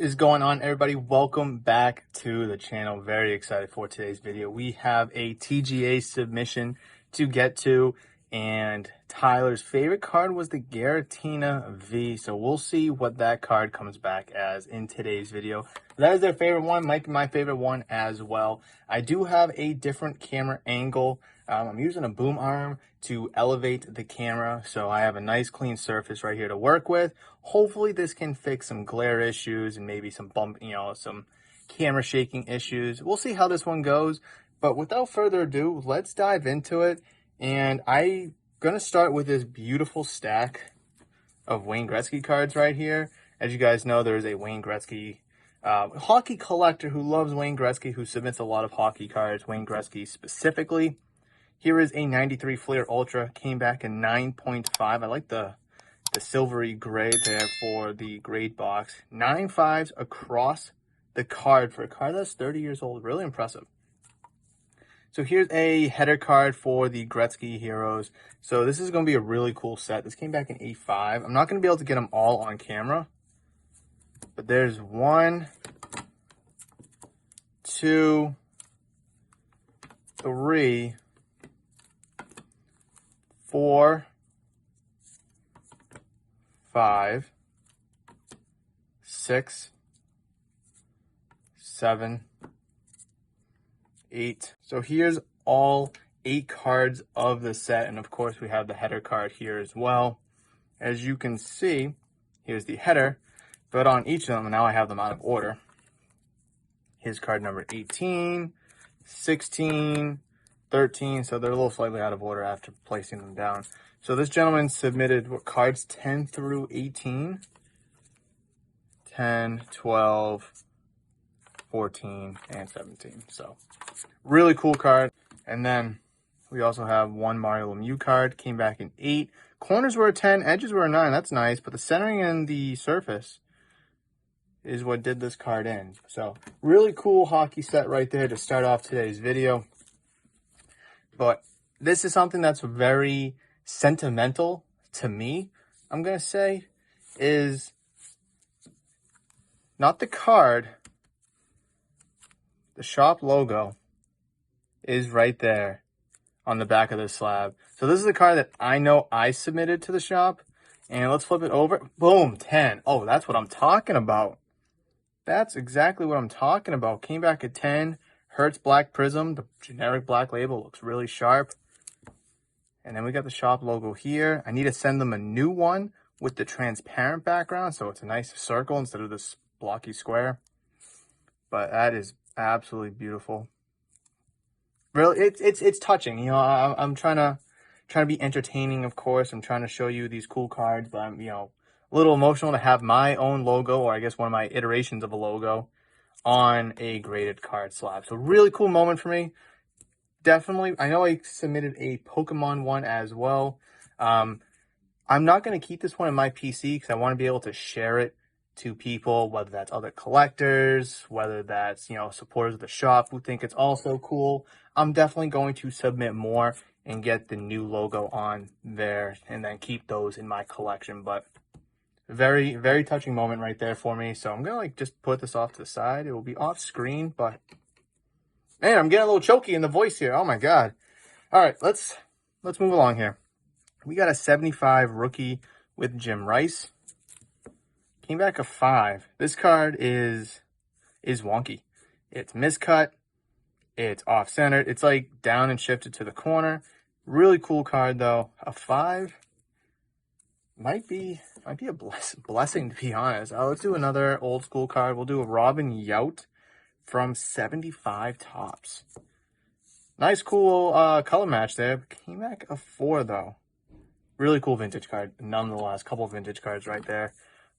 What is going on, everybody? Welcome back to the channel. Very excited for today's video. We have a TGA submission to get to, and Tyler's favorite card was the Giratina V. So we'll see what that card comes back as in today's video. That is their favorite one, might be my favorite one as well. I do have a different camera angle. I'm using a boom arm to elevate the camera, so I have a nice clean surface right here to work with. Hopefully this can fix some glare issues and maybe some some camera shaking issues. We'll see how this one goes, but without further ado, let's dive into it. And I'm gonna start with this beautiful stack of Wayne Gretzky cards right here. As you guys know, there's a Wayne Gretzky hockey collector who loves Wayne Gretzky, who submits a lot of hockey cards, Wayne Gretzky specifically. Here is a 93 Fleer Ultra, came back in 9.5. I like the silvery gray there for the grade box. 9.5s across the card for a card that's 30 years old. Really impressive. So here's a header card for the Gretzky Heroes. So this is going to be a really cool set. This came back in 8.5. I'm not going to be able to get them all on camera, but there's 1, 2, 3, 4, 5, 6, 7, 8. So here's all 8 cards of the set, and of course we have the header card here as well. As you can see, here's the header, but on each of them, now I have them out of order. Here's card number 18, 16, 13, so they're a little slightly out of order after placing them down. So this gentleman submitted cards 10 through 18, 10, 12, 14, and 17. So really cool card. And then we also have one Mario Lemieux card, came back in 8. Corners were a 10, edges were a 9. That's nice, but the centering and the surface is what did this card in. So really cool hockey set right there to start off today's video. But this is something that's very sentimental to me, I'm going to say, is not the card. The shop logo is right there on the back of this slab. So this is the card that I know I submitted to the shop. And let's flip it over. Boom, 10. Oh, that's what I'm talking about. That's exactly what I'm talking about. Came back at 10. Hertz Black Prism, the generic black label, looks really sharp. And then we got the shop logo here. I need to send them a new one with the transparent background, so it's a nice circle instead of this blocky square. But that is absolutely beautiful. Really, it's touching. You know, I'm trying to be entertaining, of course. I'm trying to show you these cool cards, but I'm a little emotional to have my own logo, or I guess one of my iterations of a logo, on a graded card slab. So really cool moment for me. Definitely, I know I submitted a Pokemon one as well. I'm not going to keep this one in my PC because I want to be able to share it to people, whether that's other collectors, whether that's, supporters of the shop who think it's also cool. I'm definitely going to submit more and get the new logo on there and then keep those in my collection. But very, very touching moment right there for me. So I'm going to just put this off to the side. It will be off screen, but man, I'm getting a little choky in the voice here. Oh my God. All right, let's move along here. We got a 75 rookie with Jim Rice. Came back a 5. This card is wonky. It's miscut. It's off-centered. It's like down and shifted to the corner. Really cool card though. A 5 might be a blessing, to be honest. Let's do another old school card. We'll do a Robin Yount from 75 Tops. Nice, cool color match there. Came back a 4 though. Really cool vintage card, nonetheless. Couple of vintage cards right there.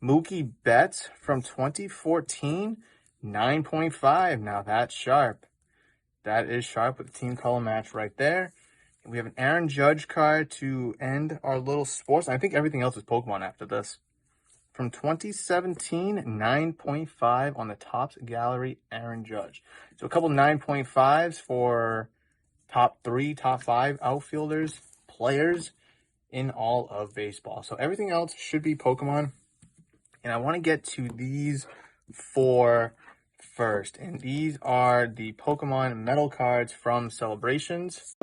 Mookie Betts from 2014, 9.5. Now that's sharp. That is sharp with the team color match right there. And we have an Aaron Judge card to end our little sports. I think everything else is Pokemon after this. From 2017, 9.5 on the Topps Gallery, Aaron Judge. So a couple 9.5s for top 3, top 5 outfielders, players in all of baseball. So everything else should be Pokemon. And I want to get to these for first. And these are the Pokemon metal cards from Celebrations.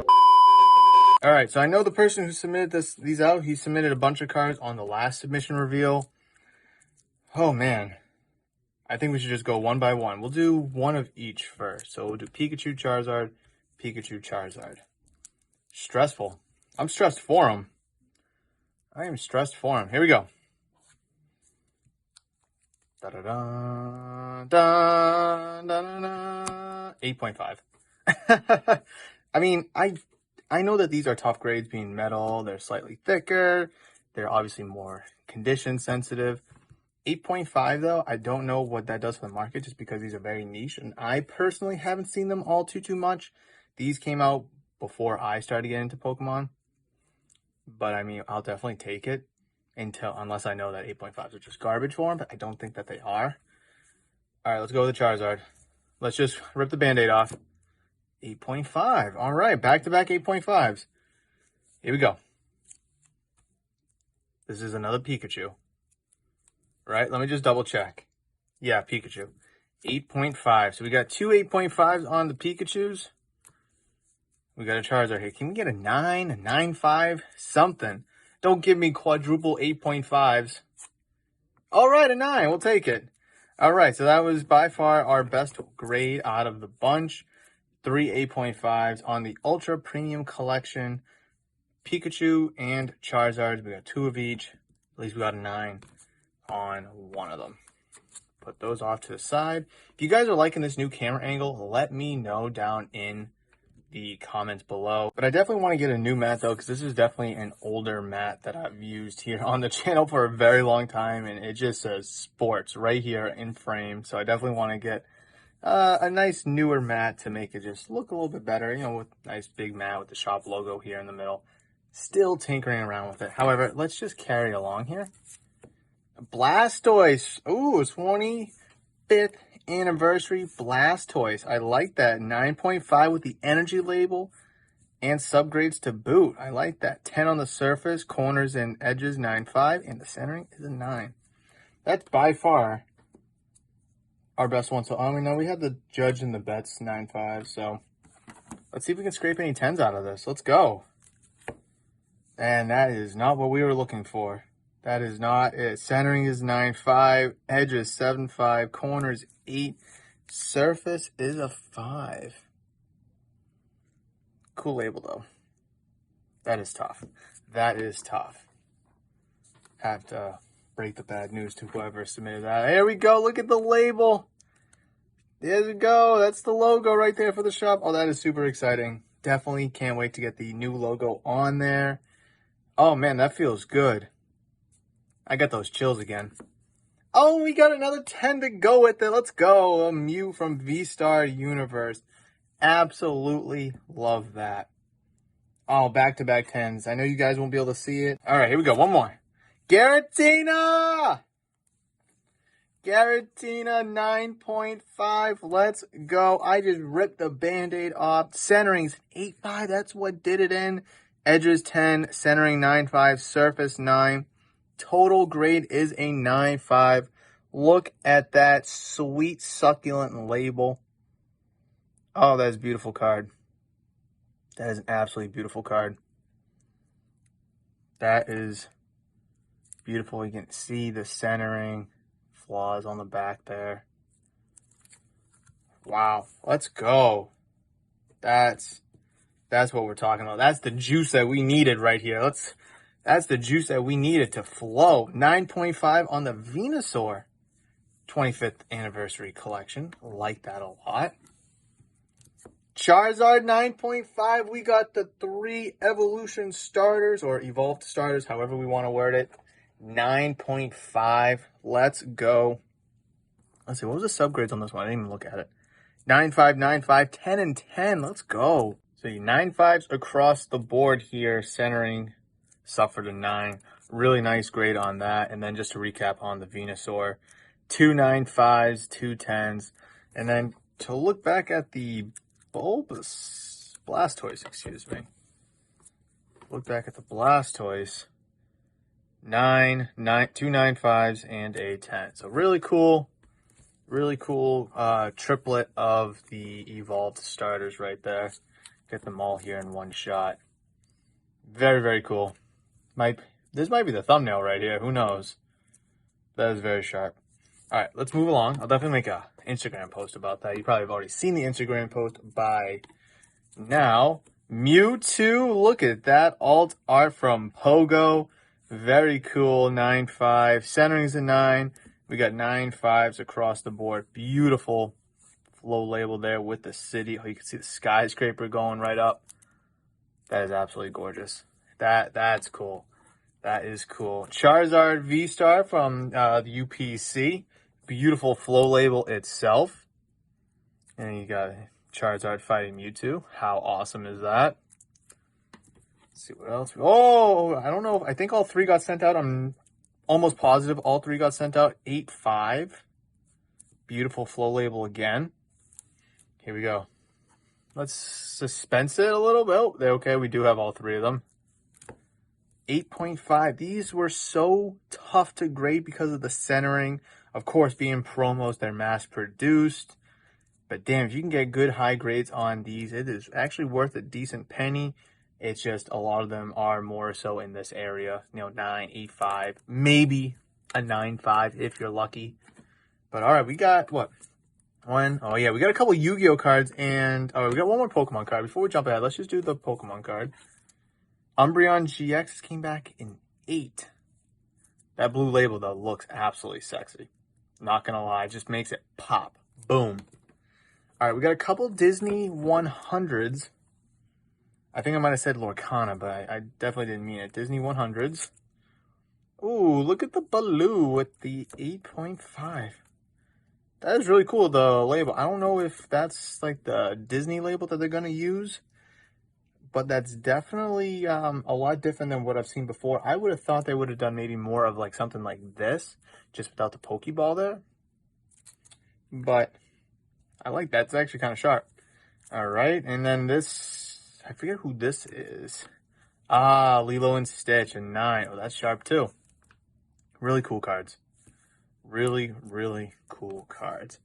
All right, so I know the person who submitted these out, he submitted a bunch of cards on the last submission reveal. Oh, man. I think we should just go one by one. We'll do one of each first. So we'll do Pikachu, Charizard, Pikachu, Charizard. Stressful. I'm stressed for him. I am stressed for him. Here we go. Da-da-da, da-da-da, 8.5. I mean, I know that these are tough grades being metal. They're slightly thicker. They're obviously more condition sensitive. 8.5 though, I don't know what that does for the market just because these are very niche. And I personally haven't seen them all too much. These came out before I started getting into Pokemon. But I mean, I'll definitely take it unless I know that 8.5s are just garbage for them. But I don't think that they are. All right, let's go with the Charizard. Let's just rip the Band-Aid off. 8.5. All right, back-to-back 8.5s. Here we go. This is another Pikachu. Right, let me just double check. Yeah, Pikachu. 8.5. So we got two 8.5s on the Pikachus. We got a Charizard here. Can we get a 9, a 9.5, something? Don't give me quadruple 8.5s. All right, a 9. We'll take it. All right, so that was by far our best grade out of the bunch. 3 8.5s on the Ultra Premium Collection. Pikachu and Charizard. We got 2 of each. At least we got a 9 on one of them. Put those off to the side. If you guys are liking this new camera angle, let me know down in the comments below. But I definitely want to get a new mat though, because this is definitely an older mat that I've used here on the channel for a very long time, and it just says sports right here in frame. So I definitely want to get a nice newer mat to make it just look a little bit better, you know, with nice big mat with the shop logo here in the middle. Still tinkering around with it. However, let's just carry along here. Blastoise. Ooh, 25th anniversary Blastoise. I like that. 9.5 with the energy label and subgrades to boot. I like that. 10 on the surface, corners and edges 9.5, and the centering is a 9. That's by far our best one. So, we know we have the judge and the bets 9.5. So let's see if we can scrape any 10s out of this. Let's go. And that is not what we were looking for. That is not it. Centering is 9.5, edges 7.5, corners 8, surface is a 5. Cool label though. That is tough. That is tough. Have to break the bad news to whoever submitted that. Here we go. Look at the label. There we go. That's the logo right there for the shop. Oh, that is super exciting. Definitely can't wait to get the new logo on there. Oh man, that feels good. I got those chills again. Oh, we got another 10 to go with it. Let's go. A Mew from V-Star Universe. Absolutely love that. Oh, back-to-back 10s. I know you guys won't be able to see it. All right, here we go. One more. Giratina! Giratina 9.5. Let's go. I just ripped the Band-Aid off. Centering's 8.5. That's what did it in. Edges 10. Centering 9.5. Surface 9. Total grade is a 9.5. Look at that sweet, succulent label. Oh, that is a beautiful card. That is an absolutely beautiful card. That is beautiful. You can see the centering flaws on the back there. Wow. Let's go. That's what we're talking about. That's the juice that we needed right here. That's the juice that we needed to flow. 9.5 on the Venusaur 25th anniversary collection. Like that a lot. Charizard 9.5. We got the 3 evolution starters or evolved starters, however we want to word it. 9.5. Let's go. Let's see. What was the subgrades on this one? I didn't even look at it. 9.5, 9.5, 10 and 10. Let's go. So 9.5s across the board here, centering suffered a 9. Really nice grade on that. And then just to recap on the Venusaur, 2 9.5s, 2 10s. And then to look back at the Blastoise, excuse me. Look back at the Blastoise, 2 9.5s and a 10. So really cool. Really cool triplet of the Evolved starters right there. Get them all here in one shot. Very, very cool. This might be the thumbnail right here. Who knows? That is very sharp. All right, let's move along. I'll definitely make a Instagram post about that. You probably have already seen the Instagram post by now. Mewtwo, look at that alt art from Pogo. Very cool, 9.5. Centering's a 9. We got 9.5s across the board. Beautiful flow label there with the city. Oh, you can see the skyscraper going right up. That is absolutely gorgeous. That's cool. That is cool. Charizard V-Star from the UPC. Beautiful flow label itself. And you got Charizard fighting Mewtwo. How awesome is that? Let's see what else. Oh, I don't know. I think all three got sent out. I'm almost positive all three got sent out. 8.5. Beautiful flow label again. Here we go. Let's suspense it a little bit. Oh, okay, we do have all three of them. 8.5. These were so tough to grade because of the centering. Of course, being promos, they're mass produced. But damn, if you can get good high grades on these, it is actually worth a decent penny. It's just a lot of them are more so in this area. 9, 8.5, maybe a 9.5 if you're lucky. But all right, we got what? Oh yeah, we got a couple Yu-Gi-Oh cards and we got one more Pokemon card. Before we jump ahead, let's just do the Pokemon card. Umbreon GX came back in 8. That blue label though looks absolutely sexy. Not gonna lie, just makes it pop. Boom. All right, we got a couple Disney 100s. I think I might have said Lorcana, but I definitely didn't mean it. Disney 100s. Ooh, look at the Baloo with the 8.5. That is really cool, the label. I don't know if that's like the Disney label that they're going to use, but that's definitely a lot different than what I've seen before. I would have thought they would have done maybe more of like something like this, just without the Pokeball there. But I like that. It's actually kind of sharp. All right, and then this, I forget who this is. Ah, Lilo and Stitch, a 9. Oh, that's sharp too. Really cool cards. Really, really cool cards.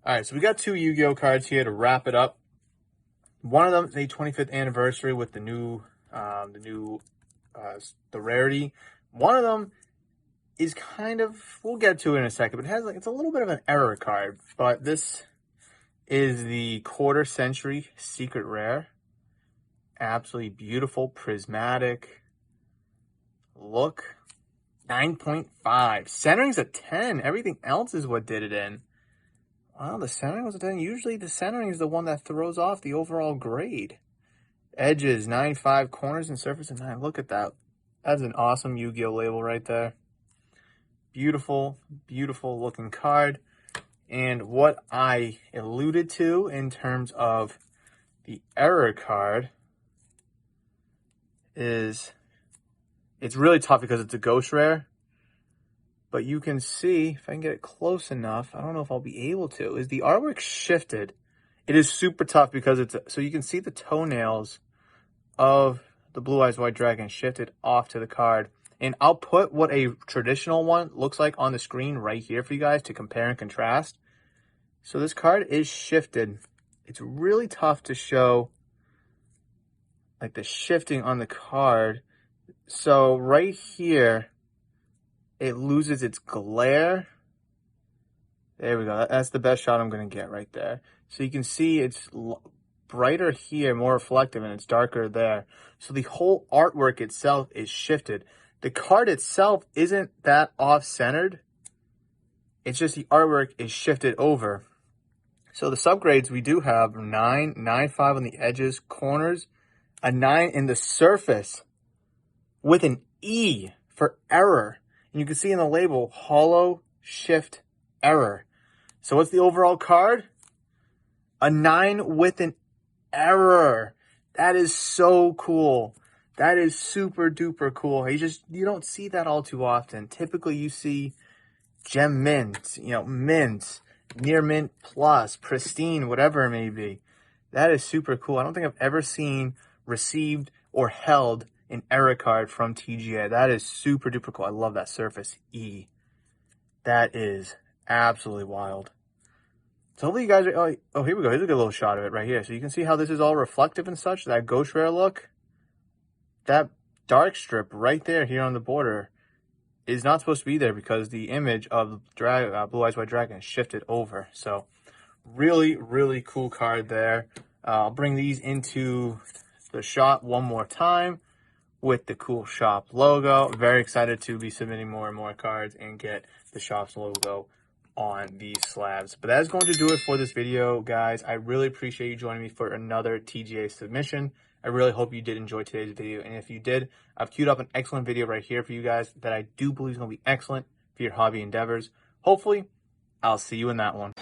All right, so we got 2 Yu-Gi-Oh cards here to wrap it up. One of them is a 25th anniversary with the rarity. One of them is kind of, we'll get to it in a second, but it has like, it's a little bit of an error card. But this is the quarter century secret rare. Absolutely beautiful, prismatic look. 9.5. Centering's a 10. Everything else is what did it in. Wow, the centering was a 10. Usually the centering is the one that throws off the overall grade. Edges, 9.5. Corners and surface, a 9. Look at that. That's an awesome Yu-Gi-Oh label right there. Beautiful, beautiful looking card. And what I alluded to in terms of the error card is it's really tough because it's a ghost rare. But you can see, if I can get it close enough, I don't know if I'll be able to, is the artwork shifted. It is super tough because it's, so you can see the toenails of the Blue Eyes White Dragon shifted off to the card. And I'll put what a traditional one looks like on the screen right here for you guys to compare and contrast. So this card is shifted. It's really tough to show like the shifting on the card. So right here, it loses its glare. There we go. That's the best shot I'm going to get right there. So you can see it's brighter here, more reflective, and it's darker there. So the whole artwork itself is shifted. The card itself isn't that off-centered. It's just the artwork is shifted over. So the subgrades we do have 9, 9.5 on the edges, corners, a 9 in the surface with an E for error. And you can see in the label, hollow shift error. So what's the overall card? A 9 with an error. That is so cool. That is super duper cool. You don't see that all too often. Typically you see gem mint, mint, near mint plus, pristine, whatever it may be. That is super cool. I don't think I've ever seen received or held an error card from TGA. That is super duper cool. I love that surface E. That is absolutely wild. So hopefully you guys are, oh, here we go. Here's a good little shot of it right here. So you can see how this is all reflective and such, that ghost rare look. That dark strip right there here on the border is not supposed to be there because the image of Blue Eyes White Dragon is shifted over. So really, really cool card there. I'll bring these into the shop one more time with the cool shop logo. Very excited to be submitting more and more cards and get the shop's logo on these slabs. But that is going to do it for this video, guys. I really appreciate you joining me for another TGA submission. I really hope you did enjoy today's video, and if you did, I've queued up an excellent video right here for you guys that I do believe is going to be excellent for your hobby endeavors. Hopefully, I'll see you in that one.